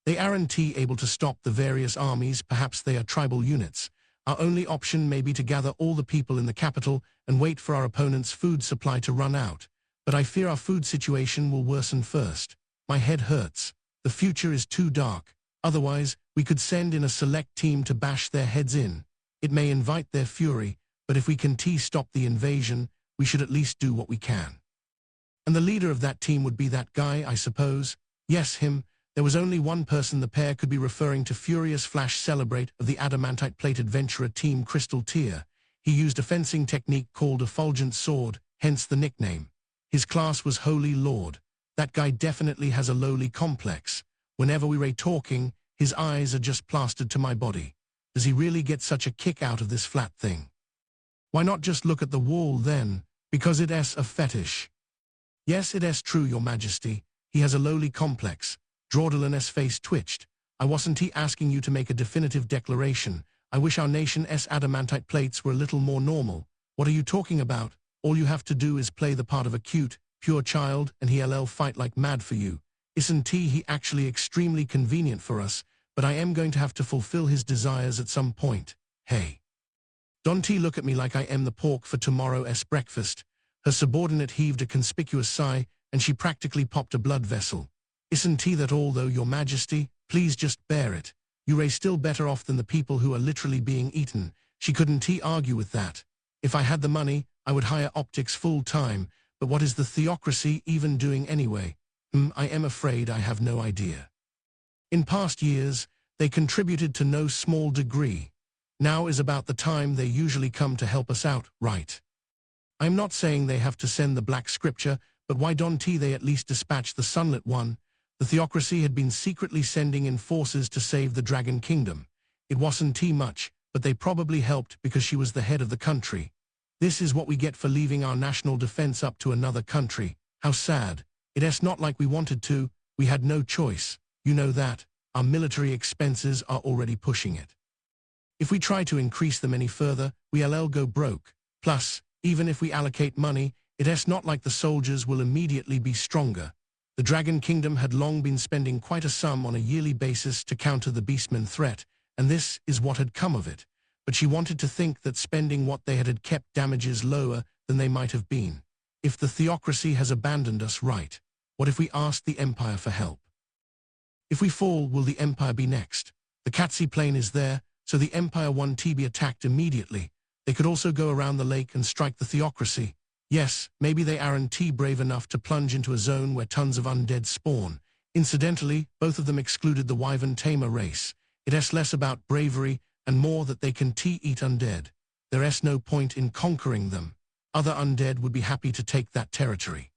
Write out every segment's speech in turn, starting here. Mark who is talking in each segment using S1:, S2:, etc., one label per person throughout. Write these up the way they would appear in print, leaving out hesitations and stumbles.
S1: They aren't able to stop the various armies, perhaps they are tribal units. Our only option may be to gather all the people in the capital and wait for our opponent's food supply to run out. But I fear our food situation will worsen first. My head hurts. The future is too dark. Otherwise, we could send in a select team to bash their heads in. It may invite their fury, but if we can stop the invasion, we should at least do what we can. And the leader of that team would be that guy, I suppose? Yes, him. There was only one person the pair could be referring to. Furious Flash Celebrate of the Adamantite Plate Adventurer Team Crystal Tier. He used a fencing technique called Effulgent Sword, hence the nickname. His class was Holy Lord. That guy definitely has a lowly complex. Whenever we were talking, his eyes are just plastered to my body. Does he really get such a kick out of this flat thing? Why not just look at the wall then? Because it's a fetish. Yes, it's true, Your Majesty. He has a lowly complex. Draudlin's face twitched. I wasn't asking you to make a definitive declaration. I wish our nation's adamantite plates were a little more normal. What are you talking about? All you have to do is play the part of a cute, pure child, and he'll fight like mad for you. Isn't he actually extremely convenient for us, but I am going to have to fulfill his desires at some point. Hey. Don't look at me like I am the pork for tomorrow's breakfast. Her subordinate heaved a conspicuous sigh, and she practically popped a blood vessel. Isn't that all though, Your Majesty? Please just bear it. You're still better off than the people who are literally being eaten. She couldn't argue with that. If I had the money, I would hire optics full-time, but what is the theocracy even doing anyway? I am afraid I have no idea. In past years, they contributed to no small degree. Now is about the time they usually come to help us out, right? I'm not saying they have to send the Black Scripture, but why don't they at least dispatch the Sunlit One? The theocracy had been secretly sending in forces to save the Dragon Kingdom. It wasn't much, but they probably helped because she was the head of the country. This is what we get for leaving our national defense up to another country. How sad. It's not like we wanted to, we had no choice. You know that. Our military expenses are already pushing it. If we try to increase them any further, we'll go broke. Plus, even if we allocate money, it's not like the soldiers will immediately be stronger. The Dragon Kingdom had long been spending quite a sum on a yearly basis to counter the Beastmen threat, and this is what had come of it. But she wanted to think that spending what they had kept damages lower than they might have been. If the theocracy has abandoned us, right? What if we asked the Empire for help? If we fall, will the Empire be next? The Katsi plane is there, so the Empire won't be attacked immediately. They could also go around the lake and strike the theocracy. Yes, maybe they aren't brave enough to plunge into a zone where tons of undead spawn. Incidentally, both of them excluded the Wyvern Tamer race. It's less about bravery and more that they can eat undead. There's no point in conquering them. Other undead would be happy to take that territory.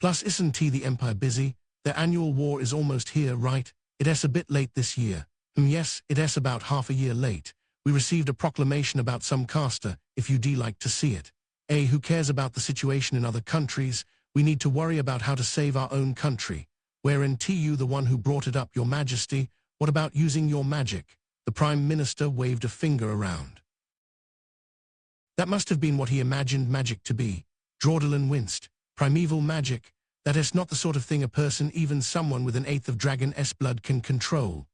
S1: Plus, isn't the Empire busy? Their annual war is almost here, right? It's a bit late this year. Yes, it's about half a year late. We received a proclamation about some caster, if you'd like to see it. Who cares about the situation in other countries? We need to worry about how to save our own country. Weren't you the one who brought it up, Your Majesty? What about using your magic? The Prime Minister waved a finger around. That must have been what he imagined magic to be. Draudlin winced. Primeval magic? That is not the sort of thing a person, even someone with an eighth of dragon's blood, can control.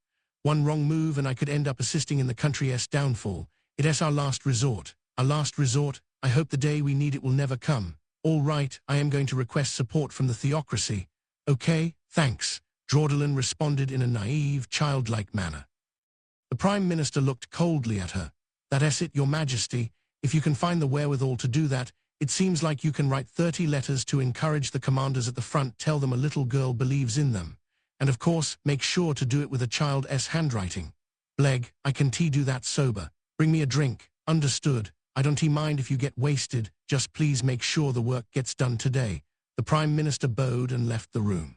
S1: One wrong move and I could end up assisting in the country's downfall. It's our last resort. Our last resort? I hope the day we need it will never come. All right, I am going to request support from the theocracy. Okay, thanks. Draudlin responded in a naive, childlike manner. The Prime Minister looked coldly at her. That's it, Your Majesty. If you can find the wherewithal to do that, it seems like you can write 30 letters to encourage the commanders at the front, tell them a little girl believes in them. And of course, make sure to do it with a child's handwriting. Bleg, I can do that sober. Bring me a drink. Understood. I don't mind if you get wasted, just please make sure the work gets done today. The Prime Minister bowed and left the room.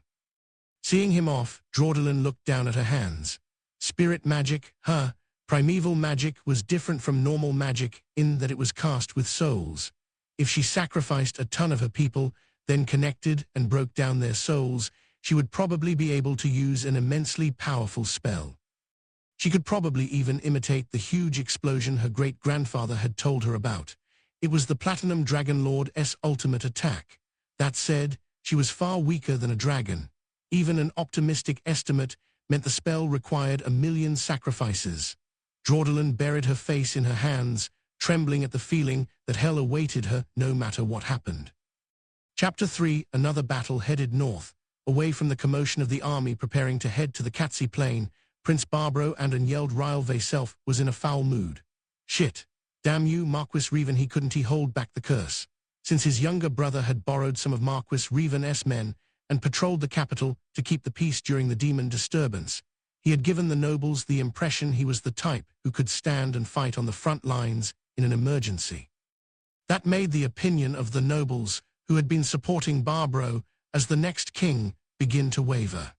S1: Seeing him off, Draudlin looked down at her hands. Spirit magic, huh? Primeval magic was different from normal magic in that it was cast with souls. If she sacrificed a ton of her people, then connected and broke down their souls, she would probably be able to use an immensely powerful spell. She could probably even imitate the huge explosion her great-grandfather had told her about. It was the Platinum Dragon Lord's ultimate attack. That said, she was far weaker than a dragon. Even an optimistic estimate meant the spell required 1,000,000 sacrifices. Draudolin buried her face in her hands, trembling at the feeling that hell awaited her no matter what happened. Chapter 3. Another battle headed north. Away from the commotion of the army preparing to head to the Katsi Plain, Prince Barbaro and yelled Rylve self was in a foul mood. Shit. Damn you, Marquis Revan, he couldn't hold back the curse. Since his younger brother had borrowed some of Marquis Revan's men and patrolled the capital to keep the peace during the demon disturbance, he had given the nobles the impression he was the type who could stand and fight on the front lines in an emergency. That made the opinion of the nobles, who had been supporting Barbaro as the next king, begin to waver.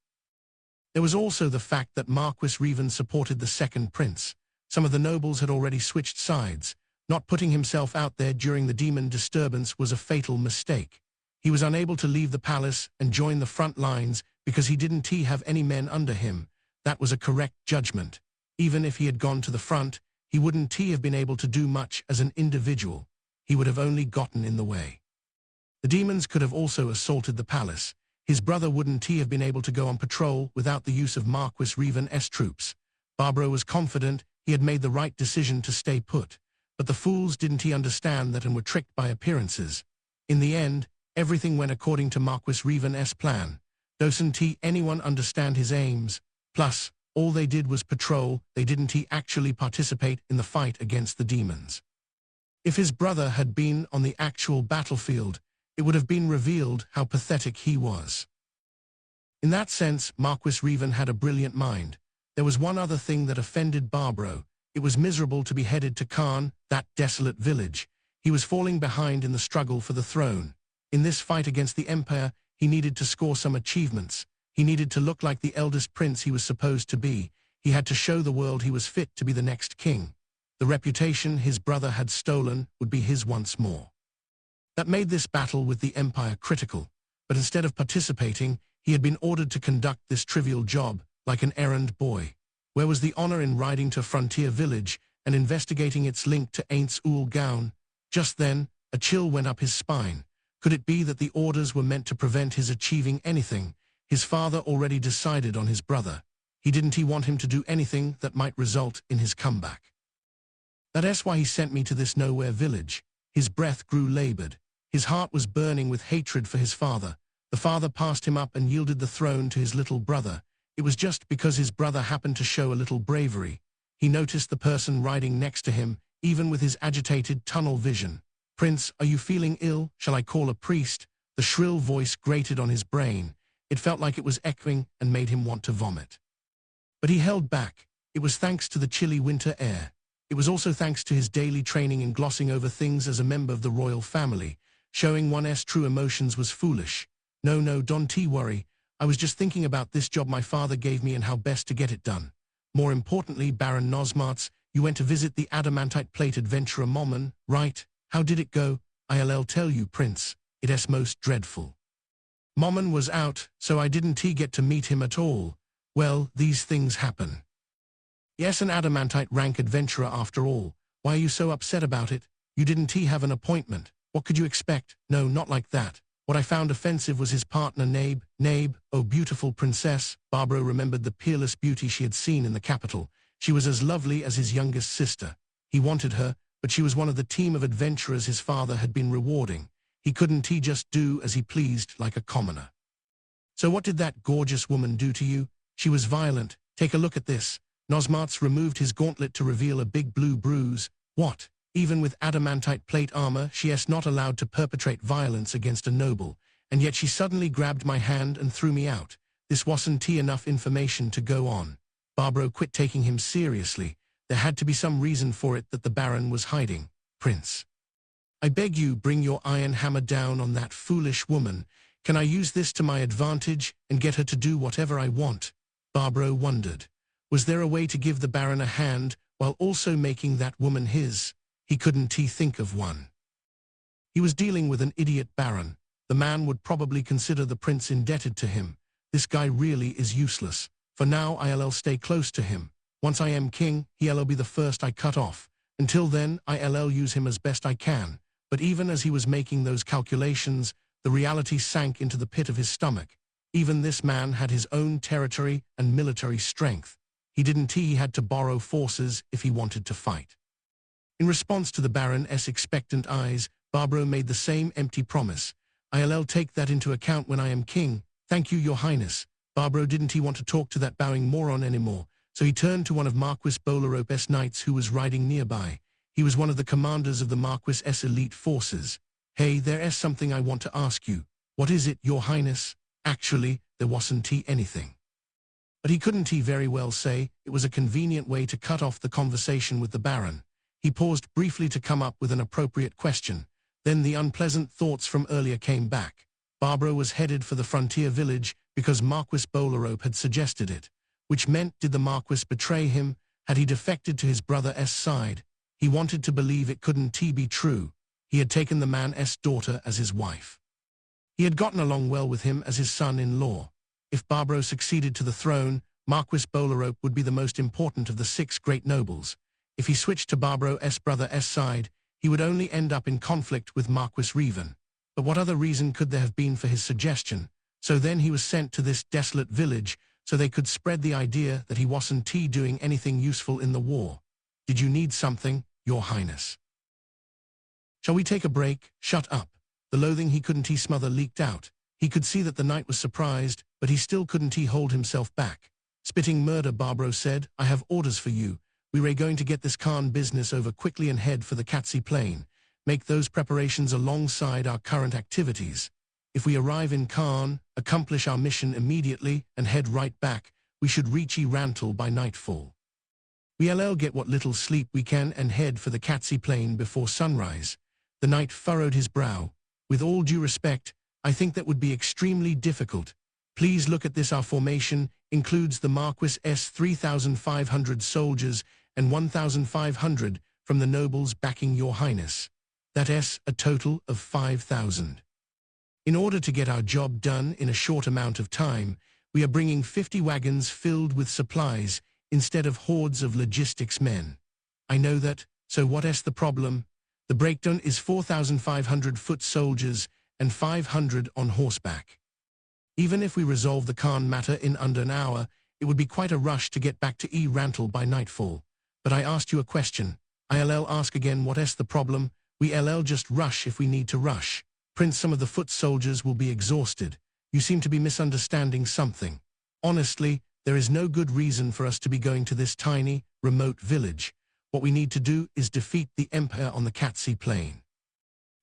S1: There was also the fact that Marquis Revan supported the second prince. Some of the nobles had already switched sides. Not putting himself out there during the demon disturbance was a fatal mistake. He was unable to leave the palace and join the front lines because he didn't have any men under him. That was a correct judgment. Even if he had gone to the front, he wouldn't have been able to do much as an individual. He would have only gotten in the way. The demons could have also assaulted the palace. His brother wouldn't have been able to go on patrol without the use of Marquis Revan's troops. Barbaro was confident he had made the right decision to stay put. But the fools didn't understand that and were tricked by appearances. In the end, everything went according to Marquis Revan's plan. Doesn't anyone understand his aims? Plus, all they did was patrol, they didn't actually participate in the fight against the demons. If his brother had been on the actual battlefield, it would have been revealed how pathetic he was. In that sense, Marquis Revan had a brilliant mind. There was one other thing that offended Barbaro. It was miserable to be headed to Khan, that desolate village. He was falling behind in the struggle for the throne. In this fight against the Empire, he needed to score some achievements. He needed to look like the eldest prince he was supposed to be. He had to show the world he was fit to be the next king. The reputation his brother had stolen would be his once more. That made this battle with the Empire critical, but instead of participating, he had been ordered to conduct this trivial job like an errand boy. Where was the honor in riding to Frontier Village and investigating its link to Aints Ul Gaun? Just then, a chill went up his spine. Could it be that the orders were meant to prevent his achieving anything? His father already decided on his brother. He didn't want him to do anything that might result in his comeback. That's why he sent me to this nowhere village. His breath grew labored. His heart was burning with hatred for his father. The father passed him up and yielded the throne to his little brother. It was just because his brother happened to show a little bravery. He noticed the person riding next to him, even with his agitated tunnel vision. "Prince, are you feeling ill? Shall I call a priest?" The shrill voice grated on his brain. It felt like it was echoing and made him want to vomit. But he held back. It was thanks to the chilly winter air. It was also thanks to his daily training in glossing over things as a member of the royal family. Showing one's true emotions was foolish. No, don't worry. I was just thinking about this job my father gave me and how best to get it done. More importantly, Baron Nosmarts, you went to visit the adamantite plate adventurer Momon, right? How did it go? I'll tell you, Prince. It's most dreadful. Momon was out, so I didn't get to meet him at all. Well, these things happen. Yes, an adamantite rank adventurer after all. Why are you so upset about it? You didn't have an appointment. What could you expect? No, not like that. What I found offensive was his partner Nabe. Nabe, oh beautiful princess. Barbaro remembered the peerless beauty she had seen in the capital. She was as lovely as his youngest sister. He wanted her, but she was one of the team of adventurers his father had been rewarding. He couldn't just do as he pleased like a commoner. So what did that gorgeous woman do to you? She was violent. Take a look at this. Nosmarts removed his gauntlet to reveal a big blue bruise. What? Even with adamantite plate armor, she is not allowed to perpetrate violence against a noble, and yet she suddenly grabbed my hand and threw me out. This wasn't enough information to go on. Barbaro quit taking him seriously. There had to be some reason for it that the Baron was hiding. Prince, I beg you, bring your iron hammer down on that foolish woman. Can I use this to my advantage and get her to do whatever I want? Barbaro wondered. Was there a way to give the Baron a hand while also making that woman his? He couldn't think of one. He was dealing with an idiot Baron. The man would probably consider the prince indebted to him. This guy really is useless. For now, I'll stay close to him. Once I am king, he'll be the first I cut off. Until then, I'll use him as best I can. But even as he was making those calculations, the reality sank into the pit of his stomach. Even this man had his own territory and military strength. He had to borrow forces if he wanted to fight. In response to the Baron's expectant eyes, Barbaro made the same empty promise. "I'll take that into account when I am king. Thank you, your highness." Barbaro didn't want to talk to that bowing moron anymore, so he turned to one of Marquis Bolarope's knights who was riding nearby. He was one of the commanders of the Marquis's elite forces. "Hey, there's something I want to ask you." "What is it, your highness?" Actually, there wasn't anything. But he couldn't very well say. It was a convenient way to cut off the conversation with the Baron. He paused briefly to come up with an appropriate question. Then the unpleasant thoughts from earlier came back. Barbaro was headed for the frontier village because Marquis Bolarope had suggested it. Which meant, did the Marquis betray him? Had he defected to his brother's side? He wanted to believe it couldn't be true. He had taken the man's daughter as his wife. He had gotten along well with him as his son-in-law. If Barbaro succeeded to the throne, Marquis Bolarope would be the most important of the 6 great nobles. If he switched to Barbaro's brother's side, he would only end up in conflict with Marquis Revan. But what other reason could there have been for his suggestion? So then he was sent to this desolate village so they could spread the idea that he wasn't doing anything useful in the war. "Did you need something, your highness?" "Shall we take a break?" "Shut up." The loathing he couldn't smother leaked out. He could see that the knight was surprised, but he still couldn't hold himself back. Spitting murder, Barbaro said, "I have orders for you. We're going to get this Khan business over quickly and head for the Katsi Plain. Make those preparations alongside our current activities. If we arrive in Khan, accomplish our mission immediately, and head right back, we should reach Rantel by nightfall. We'll get what little sleep we can and head for the Katsi Plain before sunrise." The knight furrowed his brow. "With all due respect, I think that would be extremely difficult. Please look at this. Our formation includes the Marquis's 3,500 soldiers and 1,500 from the nobles backing your highness. That's a total of 5,000. In order to get our job done in a short amount of time, we are bringing 50 wagons filled with supplies instead of hordes of logistics men. I know that, so what's the problem? The breakdown is 4,500 foot soldiers and 500 on horseback. Even if we resolve the Khan matter in under an hour, it would be quite a rush to get back to Rantel by nightfall. But I asked you a question. I'll ask again, what's the problem? We'll just rush if we need to rush. Prince, some of the foot soldiers will be exhausted. You seem to be misunderstanding something. Honestly, there is no good reason for us to be going to this tiny, remote village. What we need to do is defeat the Empire on the Katsi Plain.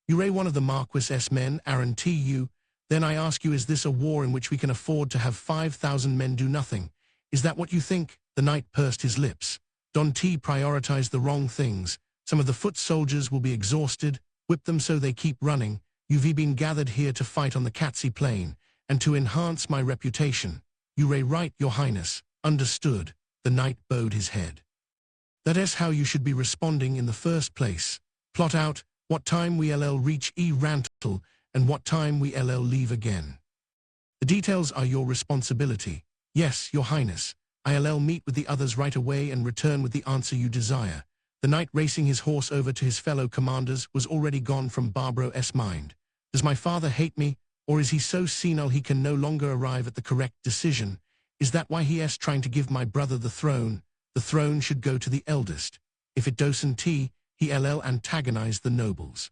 S1: You're one of the Marquis's men, aren't you? Then I ask you, is this a war in which we can afford to have 5,000 men do nothing? Is that what you think? The knight pursed his lips. Don T prioritized the wrong things. Some of the foot soldiers will be exhausted. Whip them so they keep running. You've been gathered here to fight on the Katsi Plain, and to enhance my reputation. You're right, your highness. Understood. The knight bowed his head. That's how you should be responding in the first place. Plot out what time we'll reach Rantel and what time we'll leave again. The details are your responsibility. Yes, your highness. I'll meet with the others right away and return with the answer you desire. The knight, racing his horse over to his fellow commanders, was already gone from Barbaro's mind. Does my father hate me, or is he so senile he can no longer arrive at the correct decision? Is that why he is trying to give my brother the throne? The throne should go to the eldest. If it doesn't, he'll antagonize the nobles.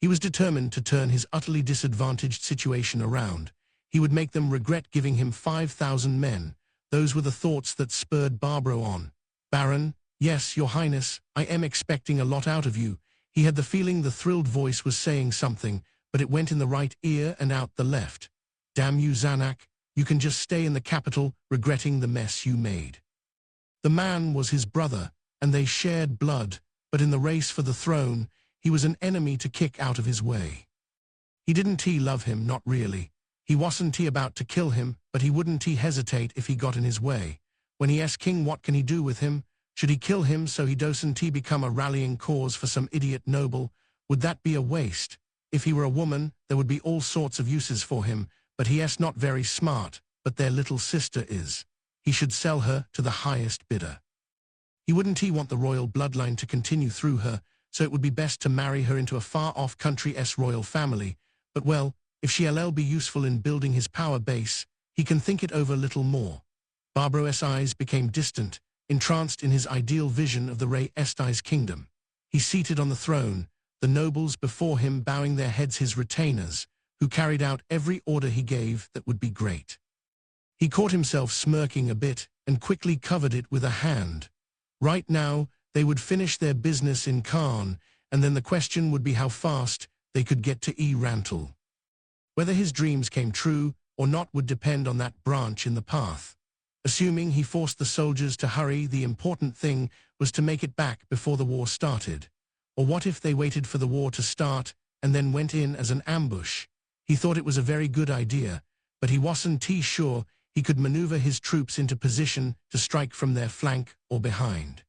S1: He was determined to turn his utterly disadvantaged situation around. He would make them regret giving him 5,000 men. Those were the thoughts that spurred Barbaro on. Baron, yes, your highness, I am expecting a lot out of you. He had the feeling the thrilled voice was saying something, but it went in the right ear and out the left. Damn you, Zanak, you can just stay in the capital, regretting the mess you made. The man was his brother, and they shared blood, but in the race for the throne, he was an enemy to kick out of his way. He didn't love him, not really. He wasn't about to kill him, but he wouldn't hesitate if he got in his way. When he asked king what can he do with him, should he kill him so he doesn't become a rallying cause for some idiot noble? Would that be a waste? If he were a woman, there would be all sorts of uses for him, but he is not very smart, but their little sister is. He should sell her to the highest bidder. He wouldn't want the royal bloodline to continue through her, so it would be best to marry her into a far-off country's royal family. But well, If she'll be useful in building his power base, he can think it over a little more. Barbro's eyes became distant, entranced in his ideal vision of the Rey Esti's kingdom. He seated on the throne, the nobles before him bowing their heads, his retainers, who carried out every order he gave that would be great. He caught himself smirking a bit and quickly covered it with a hand. Right now, they would finish their business in Khan, and then the question would be how fast they could get to Rantel. Whether his dreams came true or not would depend on that branch in the path. Assuming he forced the soldiers to hurry, the important thing was to make it back before the war started. Or what if they waited for the war to start and then went in as an ambush? He thought it was a very good idea, but he wasn't sure he could maneuver his troops into position to strike from their flank or behind.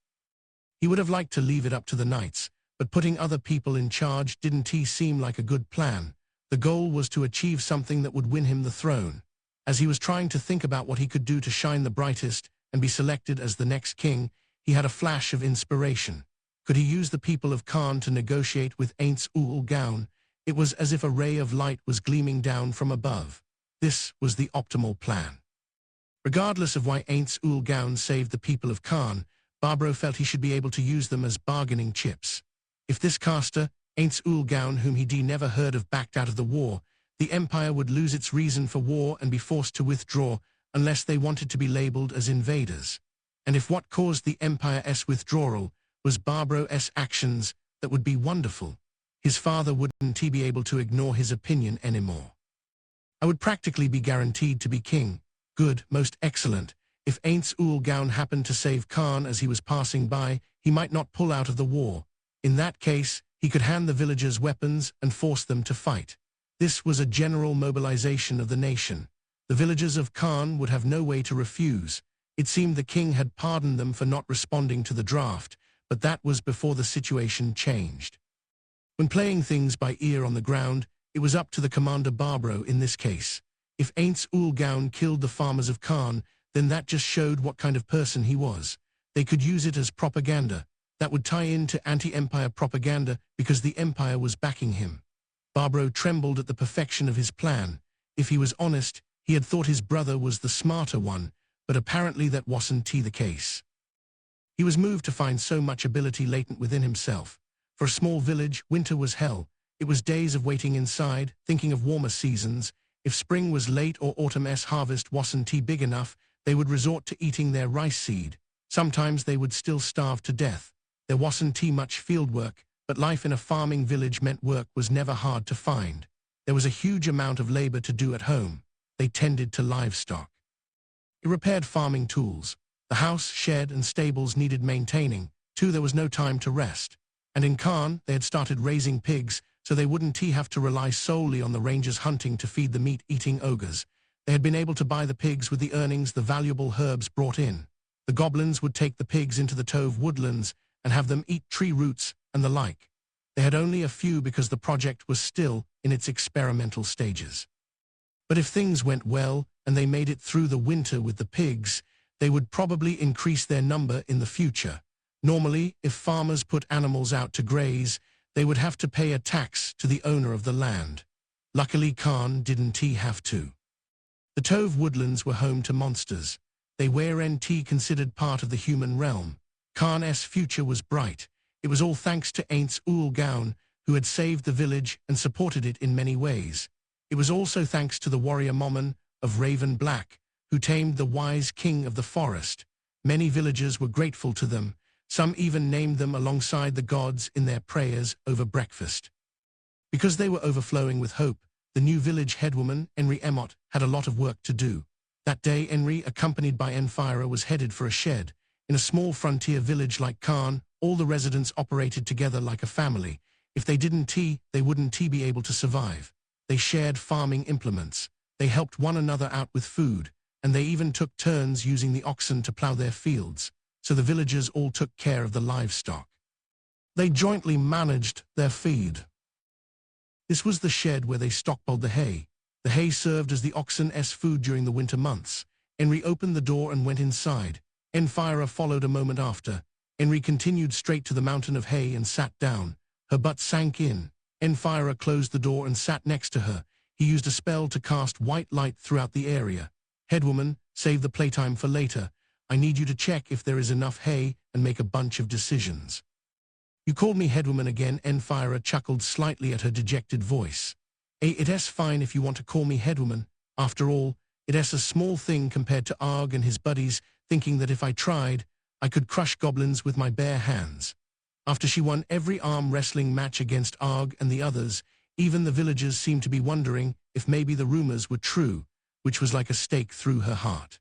S1: He would have liked to leave it up to the knights, but putting other people in charge didn't seem like a good plan. The goal was to achieve something that would win him the throne. As he was trying to think about what he could do to shine the brightest and be selected as the next king, he had a flash of inspiration. Could he use the people of Khan to negotiate with Aints Ul Gaun? It was as if a ray of light was gleaming down from above. This was the optimal plan. Regardless of why Aints Ul Gaun saved the people of Khan, Barbro felt he should be able to use them as bargaining chips. If this caster, Aints Ul Gaun, whom he'd never heard of, backed out of the war, the Empire would lose its reason for war and be forced to withdraw unless they wanted to be labeled as invaders. And if what caused the Empire's withdrawal was Barbro's actions, that would be wonderful. His father wouldn't be able to ignore his opinion anymore. I would practically be guaranteed to be king. Good, most excellent. If Aints Ul Gaun happened to save Khan as he was passing by, he might not pull out of the war. In that case, he could hand the villagers weapons and force them to fight. This was a general mobilization of the nation. The villagers of Khan would have no way to refuse. It seemed the king had pardoned them for not responding to the draft, but that was before the situation changed. When playing things by ear on the ground, it was up to the commander Barbro in this case. If Aints Ul Gaun killed the farmers of Khan, then that just showed what kind of person he was. They could use it as propaganda. That would tie into anti-empire propaganda because the empire was backing him. Barbro trembled at the perfection of his plan. If he was honest, he had thought his brother was the smarter one, but apparently that wasn't the case. He was moved to find so much ability latent within himself. For a small village, winter was hell. It was days of waiting inside, thinking of warmer seasons. If spring was late or autumn's harvest wasn't big enough, they would resort to eating their rice seed. Sometimes they would still starve to death. There wasn't much field work, but life in a farming village meant work was never hard to find. There was a huge amount of labor to do at home. They tended to livestock. He repaired farming tools. The house, shed, and stables needed maintaining. Too, there was no time to rest. And in Khan, they had started raising pigs, so they wouldn't have to rely solely on the rangers hunting to feed the meat-eating ogres. They had been able to buy the pigs with the earnings the valuable herbs brought in. The goblins would take the pigs into the Tove woodlands and have them eat tree roots and the like. They had only a few because the project was still in its experimental stages. But if things went well and they made it through the winter with the pigs, they would probably increase their number in the future. Normally, if farmers put animals out to graze, they would have to pay a tax to the owner of the land. Luckily, Khan didn't have to. The Tove woodlands were home to monsters. They weren't considered part of the human realm. Khan's future was bright. It was all thanks to Aints Ul Gaun, who had saved the village and supported it in many ways. It was also thanks to the warrior Momon of Raven Black, who tamed the wise king of the forest. Many villagers were grateful to them. Some even named them alongside the gods in their prayers over breakfast. Because they were overflowing with hope, the new village headwoman, Henry Emott, had a lot of work to do. That day, Henry, accompanied by Enfira, was headed for a shed. In a small frontier village like Khan, all the residents operated together like a family. If they didn't they wouldn't be able to survive. They shared farming implements. They helped one another out with food, and they even took turns using the oxen to plow their fields. So the villagers all took care of the livestock. They jointly managed their feed. This was the shed where they stockpiled the hay. The hay served as the oxen's food during the winter months. Henry opened the door and went inside. Enfira followed a moment after. Henry continued straight to the mountain of hay and sat down. Her butt sank in. Enfira closed the door and sat next to her. He used a spell to cast white light throughout the area. Headwoman, save the playtime for later. I need you to check if there is enough hay and make a bunch of decisions. You called me Headwoman again. Enfira chuckled slightly at her dejected voice. It's fine if you want to call me Headwoman. After all, it's a small thing compared to Arg and his buddies, thinking that if I tried, I could crush goblins with my bare hands. After she won every arm wrestling match against Arg and the others, even the villagers seemed to be wondering if maybe the rumors were true, which was like a stake through her heart.